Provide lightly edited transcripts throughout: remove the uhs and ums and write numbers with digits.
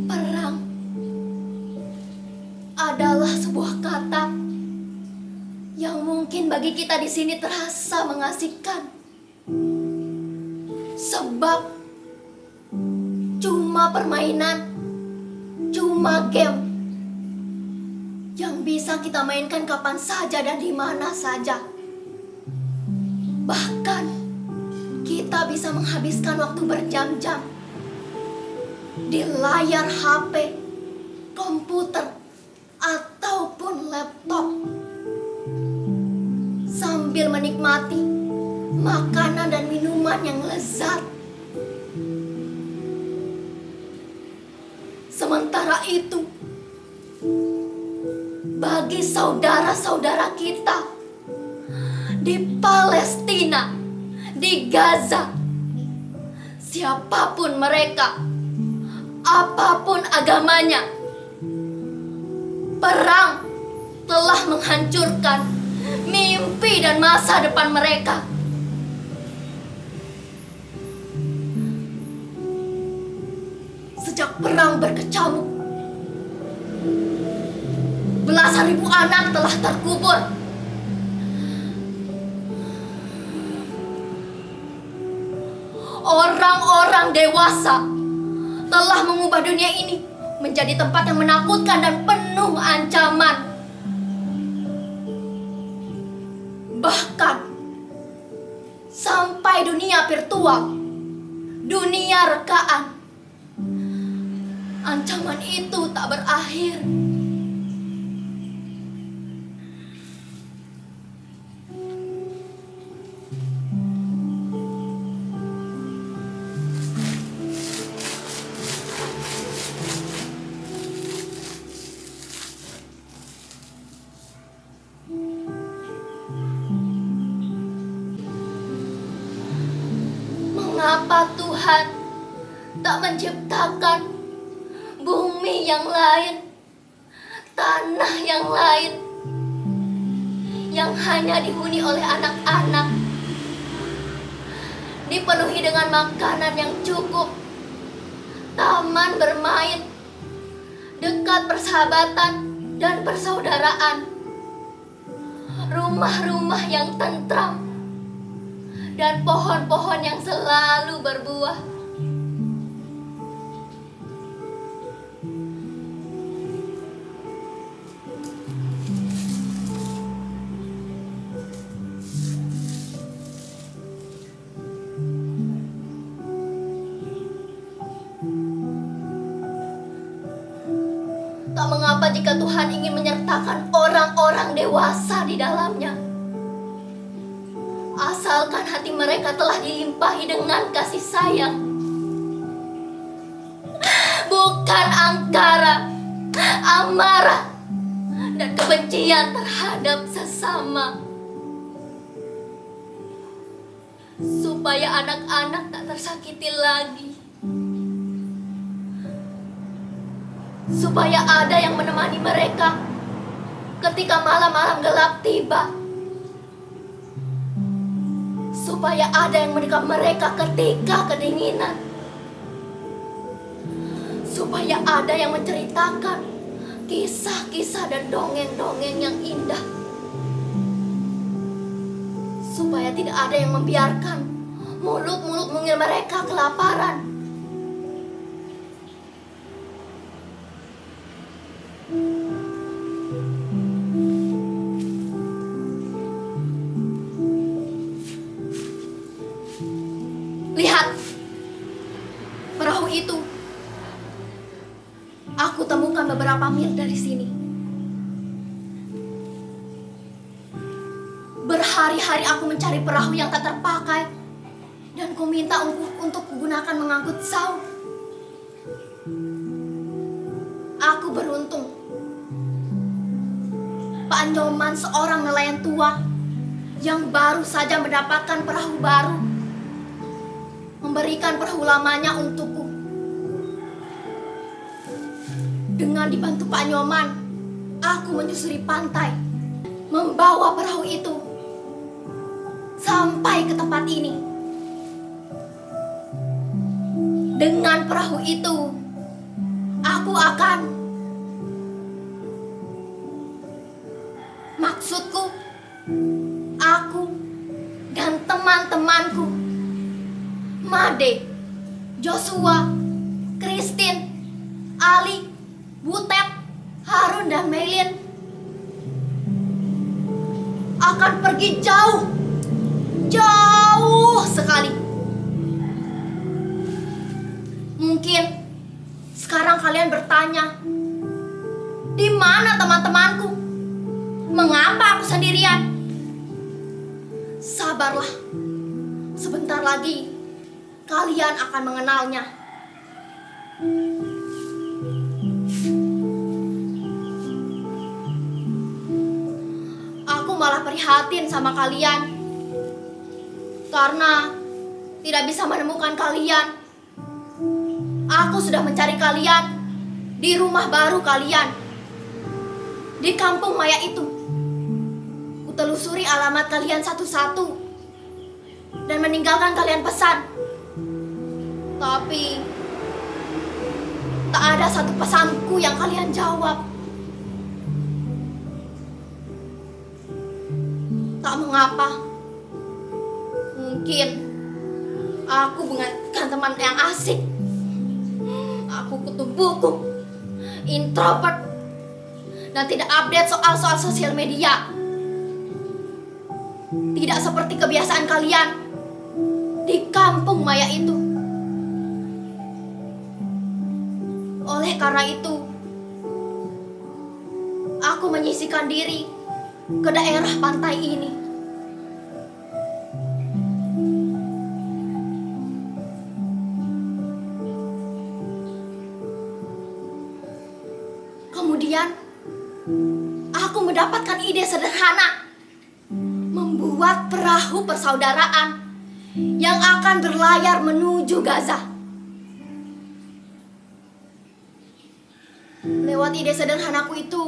Perang adalah sebuah kata yang mungkin bagi kita di sini terasa mengasihkan. Sebab cuma permainan, cuma game yang bisa kita mainkan kapan saja dan di mana saja. Bahkan kita bisa menghabiskan waktu berjam-jam di layar HP, komputer, ataupun laptop sambil menikmati makanan dan minuman yang lezat. Sementara itu, bagi saudara-saudara kita di Palestina, di Gaza, siapapun mereka, apapun agamanya, perang telah menghancurkan mimpi dan masa depan mereka. Sejak perang berkecamuk, belasan ribu anak telah terkubur. Orang-orang dewasa telah mengubah dunia ini menjadi tempat yang menakutkan dan penuh ancaman. Bahkan sampai dunia virtual, dunia rekaan, ancaman itu tak berakhir. Mengapa Tuhan tak menciptakan bumi yang lain, tanah yang lain, yang hanya dihuni oleh anak-anak, dipenuhi dengan makanan yang cukup, taman bermain, dekat persahabatan dan persaudaraan, rumah-rumah yang tentram, dan pohon-pohon yang selalu berbuah. Tak mengapa jika Tuhan ingin menyertakan orang-orang dewasa di dalamnya, asalkan hati mereka telah dilimpahi dengan kasih sayang, bukan angkara, amarah, dan kebencian terhadap sesama. Supaya anak-anak tak tersakiti lagi, supaya ada yang menemani mereka ketika malam-malam gelap tiba, supaya ada yang mendekap mereka ketika kedinginan, supaya ada yang menceritakan kisah-kisah dan dongeng-dongeng yang indah, supaya tidak ada yang membiarkan mulut-mulut mungil mereka kelaparan. Lihat, perahu itu aku temukan beberapa mil dari sini. Berhari-hari aku mencari perahu yang tak terpakai, dan ku minta untuk kugunakan mengangkut Saul. Aku beruntung. Pak Nyoman, seorang nelayan tua yang baru saja mendapatkan perahu baru, memberikan perahu lamanya untukku. Dengan dibantu Pak Nyoman, aku menyusuri pantai, membawa perahu itu sampai ke tempat ini. Dengan perahu itu, aku akan, maksudku, aku dan teman-temanku, Made, Joshua, Christine, Ali, Butet, Harun, dan Meilin akan pergi jauh, jauh sekali. Mungkin sekarang kalian bertanya, di mana teman-temanku? Mengapa aku sendirian? Sabarlah, sebentar lagi kalian akan mengenalnya. Aku malah prihatin sama kalian karena tidak bisa menemukan kalian. Aku sudah mencari kalian di rumah baru kalian, di kampung maya itu. Kutelusuri alamat kalian satu-satu dan meninggalkan kalian pesan. Tapi tak ada satu pesanku yang kalian jawab. Tak mengapa. Mungkin aku bukan teman yang asik. Aku kutu buku, introvert, dan tidak update soal-soal sosial media. Tidak seperti kebiasaan kalian di kampung maya itu. Oleh karena itu, aku menyisihkan diri ke daerah pantai ini. Kemudian, aku mendapatkan ide sederhana, membuat perahu persaudaraan yang akan berlayar menuju Gaza. Lewat ide sederhanaku itu,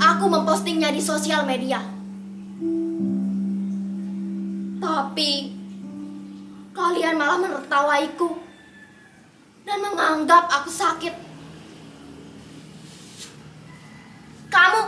aku mempostingnya di sosial media. Tapi kalian malah menertawaiku dan menganggap aku sakit. Kamu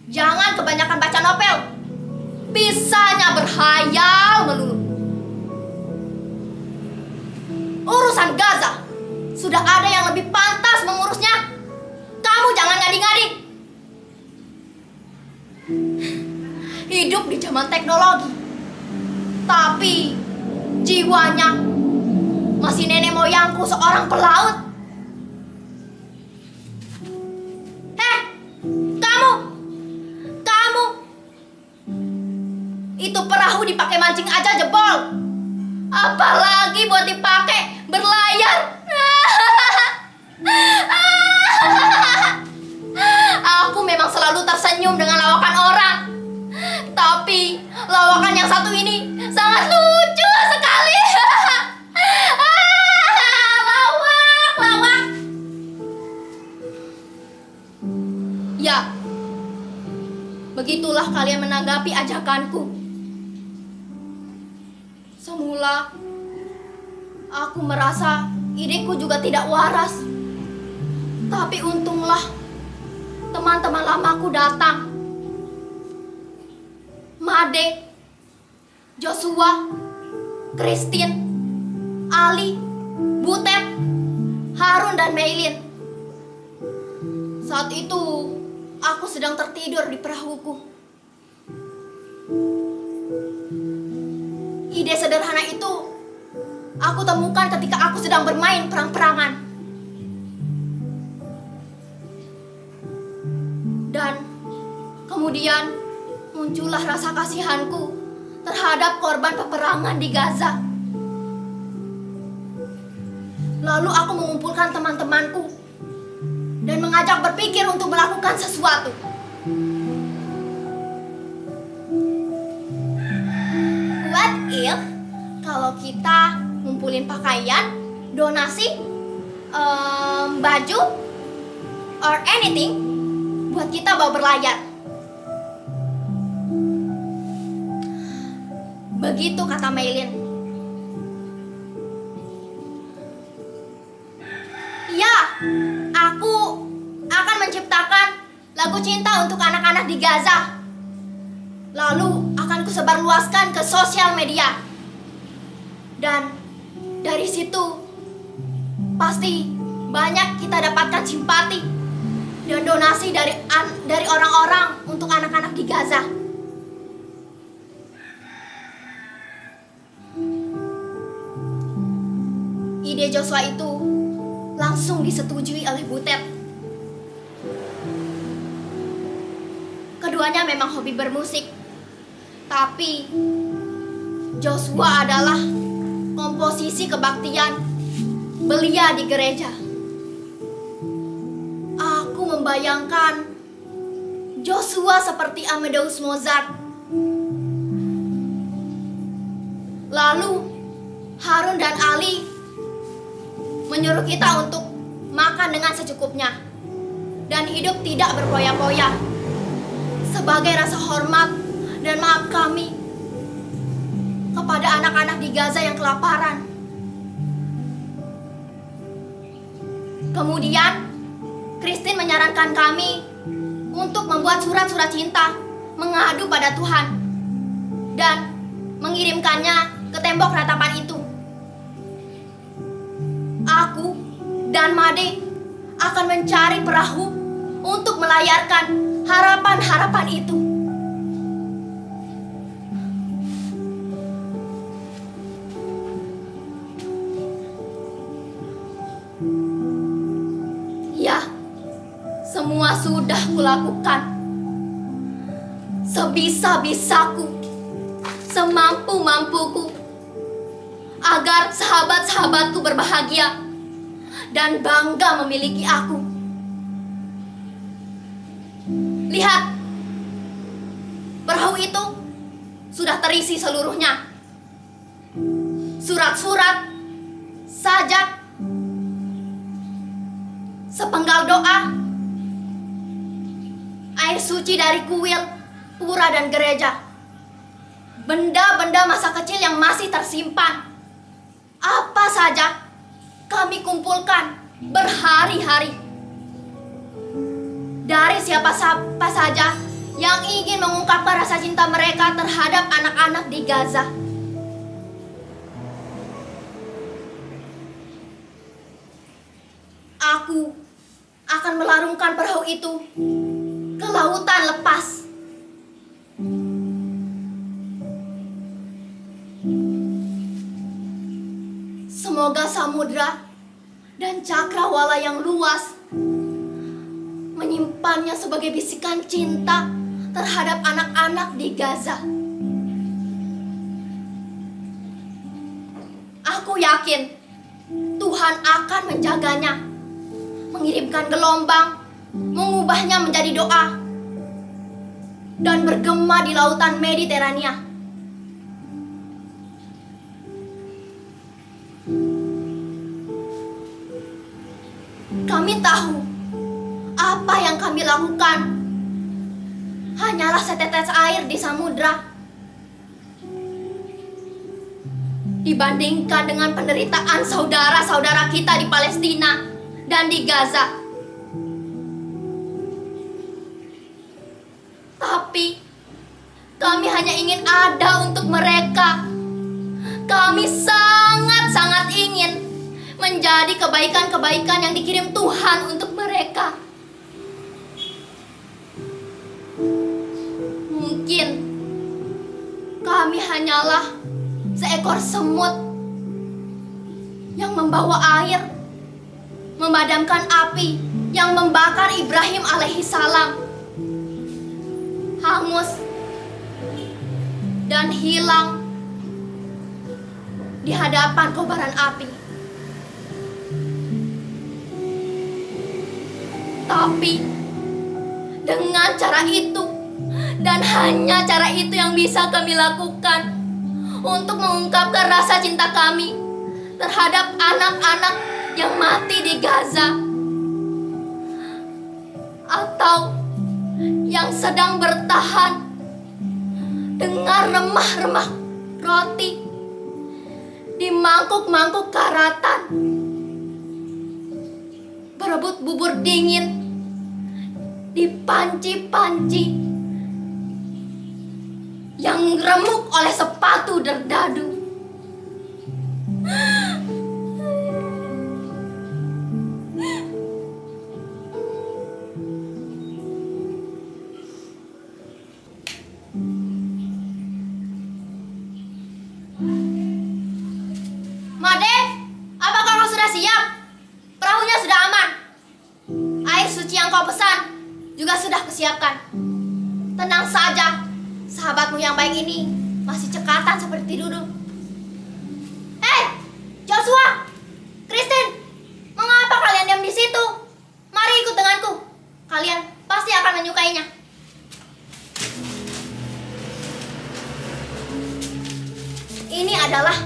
jangan kebanyakan baca novel, bisanya berhayal melulu. Urusan Gaza sudah ada yang lebih pantas mengurusnya. Kamu jangan ngadi-ngadi. Hidup di zaman teknologi, tapi jiwanya masih nenek moyangku seorang pelaut. Kamu itu perahu dipakai mancing aja jebol, apalagi buat dipakai berlayar. Aku memang selalu tersenyum dengan lawakan orang, tapi lawakan yang satu ini sangat lucu sekali. Lawak. Ya, begitulah kalian menanggapi ajakanku. Semula, aku merasa ideku juga tidak waras. Tapi untunglah teman-teman lamaku datang. Made, Joshua, Christine, Ali, Butet, Harun, dan Meilin. Saat itu, aku sedang tertidur di perahuku. Ide sederhana itu aku temukan ketika aku sedang bermain perang-perangan. Dan kemudian muncullah rasa kasihanku terhadap korban peperangan di Gaza. Lalu aku mengumpulkan teman-temanku dan mengajak berpikir untuk melakukan sesuatu. What if kalau kita ngumpulin pakaian, donasi, baju, or anything buat kita bawa berlayar? Begitu kata Meilin. di Gaza. Lalu akan kusebarluaskan ke sosial media. Dan dari situ pasti banyak kita dapatkan simpati dan donasi dari orang-orang untuk anak-anak di Gaza. Ide Joshua itu langsung disetujui oleh Butet. Keduanya memang hobi bermusik, tapi Joshua adalah komposisi kebaktian belia di gereja. Aku membayangkan Joshua seperti Amadeus Mozart. Lalu Harun dan Ali menyuruh kita untuk makan dengan secukupnya dan hidup tidak berpoya-poya sebagai rasa hormat dan maaf kami kepada anak-anak di Gaza yang kelaparan. Kemudian Christine menyarankan kami untuk membuat surat-surat cinta mengadu pada Tuhan dan mengirimkannya ke tembok ratapan itu. Aku dan Made akan mencari perahu untuk melayarkan harapan-harapan itu. Ya, semua sudah kulakukan. Sebisa-bisaku, semampu-mampuku, agar sahabat-sahabatku berbahagia dan bangga memiliki aku. Lihat, perahu itu sudah terisi seluruhnya. Surat-surat, sajak, sepenggal doa, air suci dari kuil, pura dan gereja, benda-benda masa kecil yang masih tersimpan. Apa saja kami kumpulkan berhari-hari. Dari siapa saja yang ingin mengungkapkan rasa cinta mereka terhadap anak-anak di Gaza. Aku akan melarungkan perahu itu ke lautan lepas. Semoga samudra dan cakrawala yang luas menyimpannya sebagai bisikan cinta terhadap anak-anak di Gaza. Aku yakin Tuhan akan menjaganya, mengirimkan gelombang, mengubahnya menjadi doa, dan bergema di lautan Mediterania. Kami tahu apa yang kami lakukan hanyalah setetes air di samudra dibandingkan dengan penderitaan saudara-saudara kita di Palestina dan di Gaza. Tapi kami hanya ingin ada untuk mereka. Kami sangat-sangat ingin menjadi kebaikan-kebaikan yang dikirim Tuhan untuk mereka. Mungkin kami hanyalah seekor semut yang membawa air, memadamkan api yang membakar Ibrahim alaihissalam, hangus dan hilang di hadapan kobaran api. Tapi dengan cara itu, dan hanya cara itu yang bisa kami lakukan untuk mengungkapkan rasa cinta kami terhadap anak-anak yang mati di Gaza atau yang sedang bertahan dengan remah-remah roti di mangkuk-mangkuk karatan, berebut bubur dingin di panci-panci yang remuk oleh sepatu derdadu. Made, apakah kau sudah siap? Perahunya sudah aman. Air suci yang kau pesan juga sudah kusiapkan. Tenang saja, sahabatmu yang baik ini masih cekatan seperti dulu. Hei, Joshua, Kristen, mengapa kalian diam di situ? Mari ikut denganku. Kalian pasti akan menyukainya. Ini adalah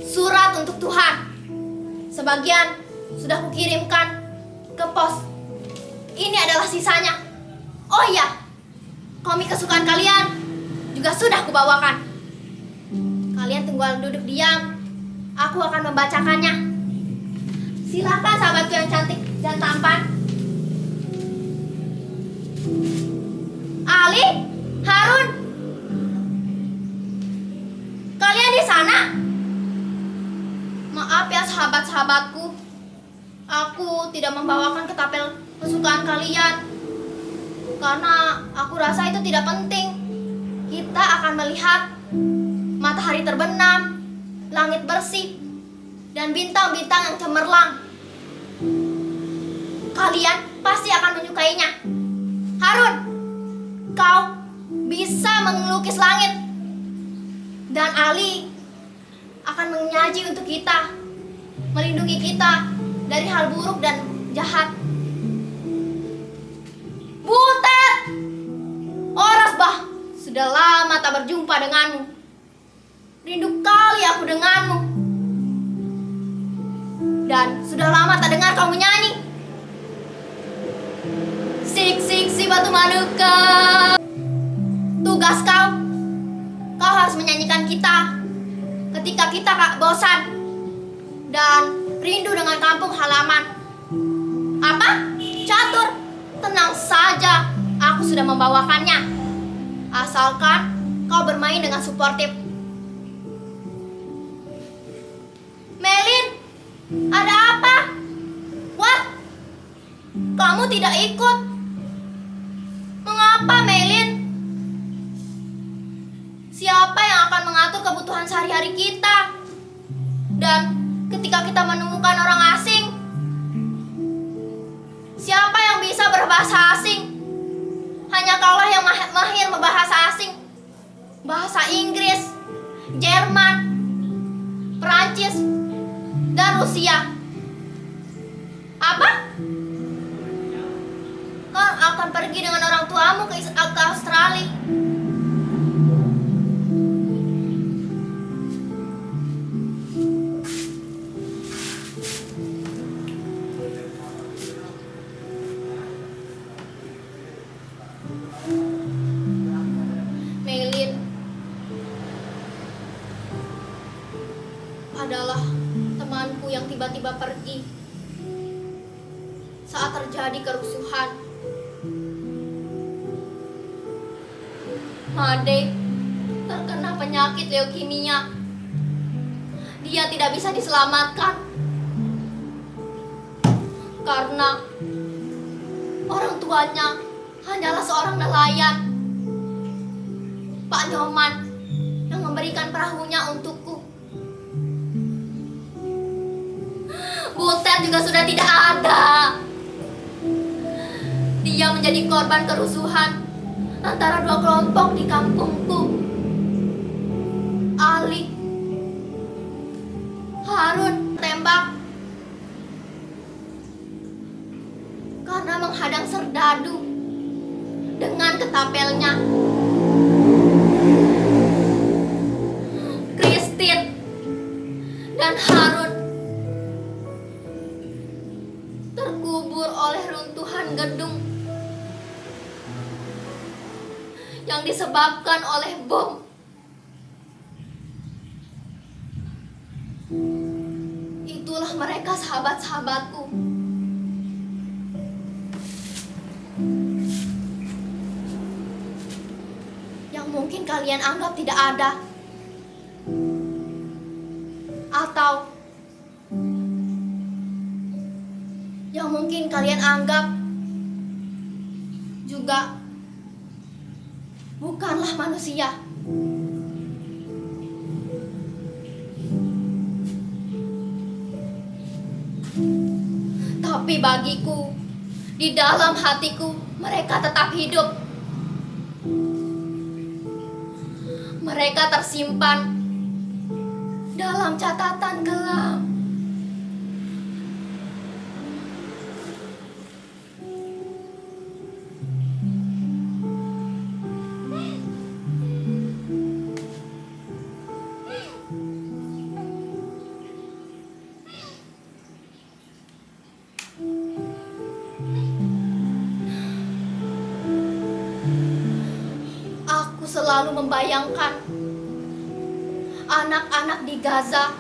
surat untuk Tuhan. Sebagian sudah kukirimkan ke pos. Ini adalah sisanya. Oh iya, komik kesukaan kalian juga sudah kubawakan. Kalian tinggal duduk diam. Aku akan membacakannya. Silakan sahabatku yang cantik dan tampan. Ali, Harun, kalian di sana? Maaf ya sahabat-sahabatku, aku tidak membawakan ketapel kesukaan kalian karena aku rasa itu tidak penting. Kita akan melihat matahari terbenam, langit bersih, dan bintang-bintang yang cemerlang. Kalian pasti akan menyukainya. Harun, kau bisa melukis langit, dan Ali akan menyaji untuk kita, melindungi kita dari hal buruk dan jahat. Butet, Oras bah, sudah lama tak berjumpa denganmu. Rindu kali aku denganmu. Dan sudah lama tak dengar kau menyanyi. Sik sik si batu manuka. Tugas kau harus menyanyikan kita ketika kita bosan dan rindu dengan kampung halaman. Apa? Catur? Tenang saja, aku sudah membawakannya. Asalkan kau bermain dengan suportif. Melin, ada apa? What? Kamu tidak ikut? Mengapa, Melin? Siapa yang akan mengatur kebutuhan sehari-hari kita? Dan ketika kita menemukan orang asing, siapa yang bisa berbahasa asing? Hanya kaulah yang mahir berbahasa asing. Bahasa Inggris, Jerman, Perancis, dan Rusia. Apa? Kau akan pergi dengan orang tuamu ke Australia. Melin adalah temanku yang tiba-tiba pergi saat terjadi kerusuhan. Made terkena penyakit leukemia. Dia tidak bisa diselamatkan karena orang tuanya hanyalah seorang nelayan, Pak Nyoman, yang memberikan perahunya untukku. Butet juga sudah tidak ada. Dia menjadi korban kerusuhan antara dua kelompok di kampungku. Ali, Harun tembak karena menghadang serdadu dengan ketapelnya. Kristin dan Harun terkubur oleh runtuhan gedung yang disebabkan oleh bom. Itulah mereka sahabat-sahabatku. Yang mungkin mungkin kalian anggap tidak ada. Atau yang mungkin kalian anggap juga bukanlah manusia. Tapi bagiku, di dalam hatiku, mereka tetap hidup. Mereka tersimpan dalam catatan kelam. Aku selalu membayangkan anak-anak di Gaza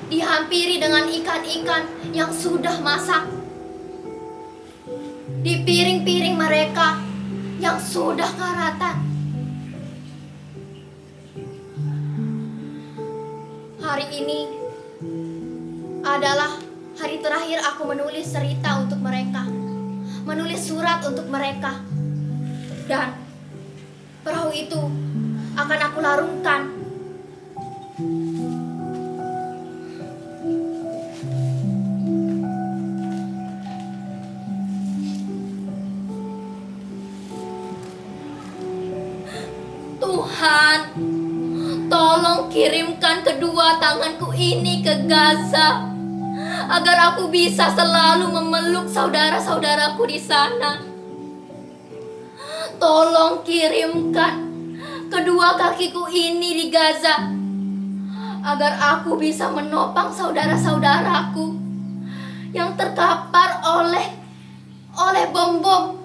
dihampiri dengan ikan-ikan yang sudah masak di piring-piring mereka yang sudah karatan. Hari ini adalah hari terakhir aku menulis cerita untuk mereka, menulis surat untuk mereka, dan perahu itu akan aku larungkan. Tuhan, tolong kirimkan kedua tanganku ini ke Gaza, agar aku bisa selalu memeluk saudara-saudaraku di sana. Tolong kirimkan kedua kakiku ini di Gaza, agar aku bisa menopang saudara-saudaraku yang terkapar oleh bom-bom.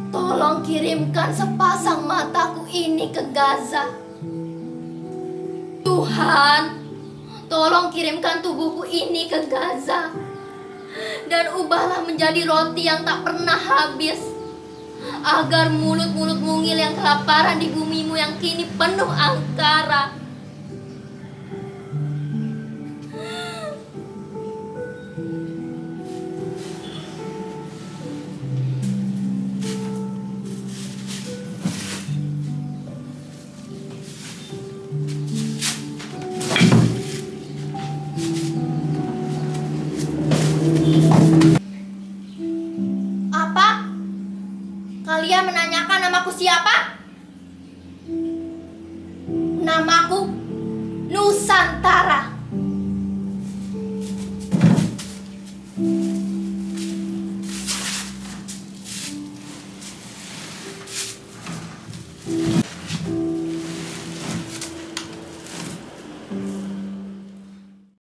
Tolong kirimkan sepasang mataku ini ke Gaza. Tuhan, tolong kirimkan tubuhku ini ke Gaza, dan ubahlah menjadi roti yang tak pernah habis, agar mulut-mulut mungil yang kelaparan di bumimu yang kini penuh angkara. Apa? Kalian menanyakan namaku siapa? Namaku Nusantara.